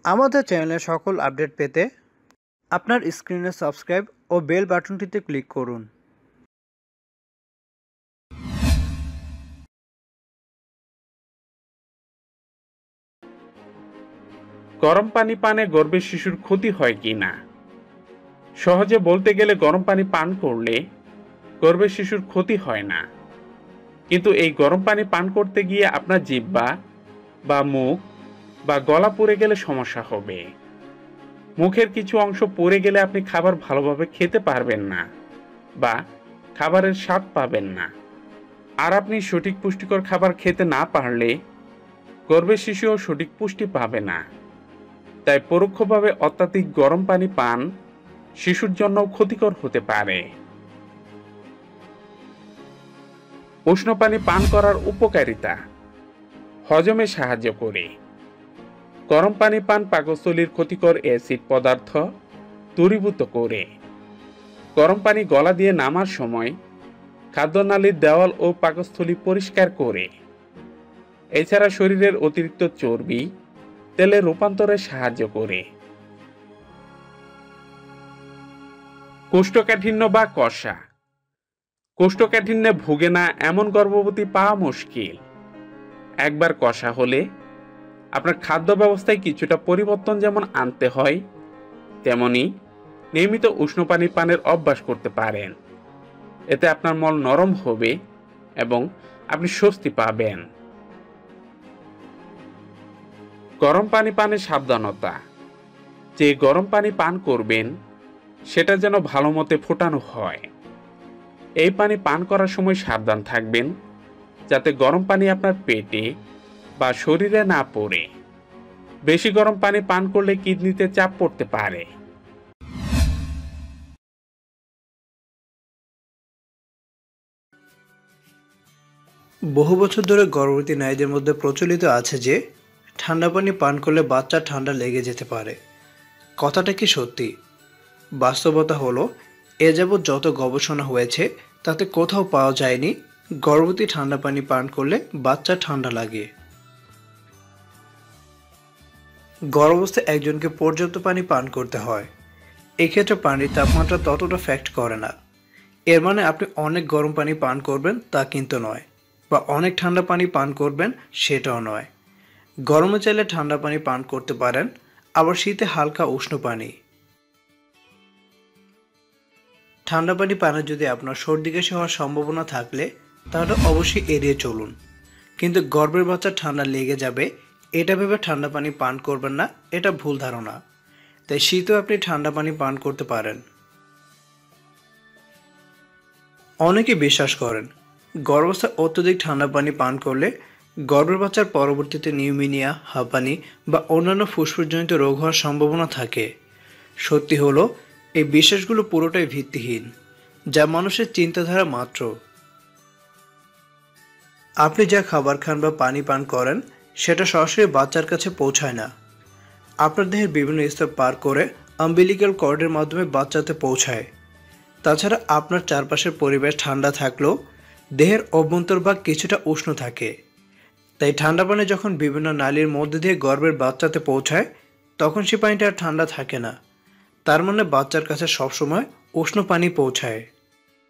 আমাদের চ্যানেলের সকল আপডেট পেতে আপনার স্ক্রিনে সাবস্ক্রাইব ও বেল বাটনটিতে ক্লিক করুন। গরম পানি পানে গর্ভের শিশুর ক্ষতি হয় কি না? সহজে বলতে গেলে গরম পানি পান করলে গর্ভের শিশুর ক্ষতি হয় না, কিন্তু এই গরম পানি পান করতে গিয়ে আপনার জিহ্বা বা মুখ বা গলা পুড়ে গেলে সমস্যা হবে। মুখের কিছু অংশ পুড়ে গেলে আপনি খাবার ভালোভাবে খেতে পারবেন না বা খাবারের স্বাদ পাবেন না। আর আপনি সঠিক পুষ্টিকর খাবার খেতে না পারলে গর্ভের শিশুও সঠিক পুষ্টি পাবে না। তাই পরোক্ষভাবে অত্যাধিক গরম পানি পান শিশুর জন্য ক্ষতিকর হতে পারে। উষ্ণ পানি পান করার উপকারিতা: হজমে সাহায্য করে। গরম পানি পান পাকস্থলীর ক্ষতিকর অ্যাসিড পদার্থ দূরীভূত করে। গরম পানি গলা দিয়ে নামার সময় খাদ্যনালীর দেওয়াল ও পাকস্থলী পরিষ্কার করে। এছাড়া শরীরের অতিরিক্ত চর্বি তেলে রূপান্তরে সাহায্য করে। কোষ্ঠকাঠিন্য বা কষা: কোষ্ঠকাঠিন্যে ভোগে না এমন গর্ভবতী পাওয়া মুশকিল। একবার কষা হলে আপনার খাদ্য ব্যবস্থায় কিছুটা পরিবর্তন যেমন আনতে হয়, তেমনি নিয়মিত উষ্ণ পানি পানের অভ্যাস করতে পারেন। এতে আপনার মল নরম হবে এবং আপনি স্বস্তি পাবেন। গরম পানি পানে সাবধানতা: যে গরম পানি পান করবেন সেটা যেন ভালো মতে ফোটানো হয়। এই পানি পান করার সময় সাবধান থাকবেন যাতে গরম পানি আপনার পেটে বা শরীরে না পড়ে। বেশি গরম পানি পান করলে কিডনিতে চাপ পড়তে পারে। বহু বছর ধরে গর্ভবতী নারীদের মধ্যে প্রচলিত আছে যে ঠান্ডা পানি পান করলে বাচ্চার ঠান্ডা লেগে যেতে পারে। কথাটা কি সত্যি? বাস্তবতা হলো, এ যাবৎ যত গবেষণা হয়েছে তাতে কোথাও পাওয়া যায়নি গর্ভবতী ঠান্ডা পানি পান করলে বাচ্চার ঠান্ডা লাগে। গর্ভাবস্থায় একজনকে পর্যাপ্ত পানি পান করতে হয়। এক্ষেত্রে পানির তাপমাত্রা ততটা ফ্যাক্ট করে না। এর মানে আপনি অনেক গরম পানি পান করবেন তা কিন্তু নয়, বা অনেক ঠান্ডা পানি পান করবেন সেটাও নয়। গরমে চাইলে ঠান্ডা পানি পান করতে পারেন, আবার শীতে হালকা উষ্ণ পানি। ঠান্ডা পানি পানে যদি আপনার সর্দি কাশি হওয়ার সম্ভাবনা থাকলে তাহলে অবশ্যই এড়িয়ে চলুন। কিন্তু গর্ভের বাচ্চার ঠান্ডা লেগে যাবে এটা ভেবে ঠান্ডা পানি পান করবেন না, এটা ভুল ধারণা। তাই শীতেও আপনি ঠান্ডা পানি পান করতে পারেন। অনেকে বিশ্বাস করেন গর্ভাবস্থায় অত্যধিক ঠান্ডা পানি পান করলে গর্ভের বাচ্চার পরবর্তীতে নিউমোনিয়া, হাঁপানি বা অন্যান্য ফুসফুসজনিত রোগ হওয়ার সম্ভাবনা থাকে। সত্যি হলো, এই বিশ্বাসগুলো পুরোটাই ভিত্তিহীন, যা মানুষের চিন্তাধারা মাত্র। আপনি যা খাবার খান বা পানি পান করেন সেটা সরাসরি বাচ্চার কাছে পৌঁছায় না। আপনার দেহের বিভিন্ন স্তর পার করে আম্বিলিক্যাল কর্ডের মাধ্যমে বাচ্চাতে পৌঁছায়। তাছাড়া আপনার চারপাশের পরিবেশ ঠান্ডা থাকলেও দেহের অভ্যন্তরভাগ কিছুটা উষ্ণ থাকে। তাই ঠান্ডা পানি যখন বিভিন্ন নালীর মধ্যে দিয়ে গর্ভের বাচ্চাতে পৌঁছায় তখন সে পানিটা আর ঠান্ডা থাকে না। তার মানে বাচ্চার কাছে সবসময় উষ্ণ পানি পৌঁছায়।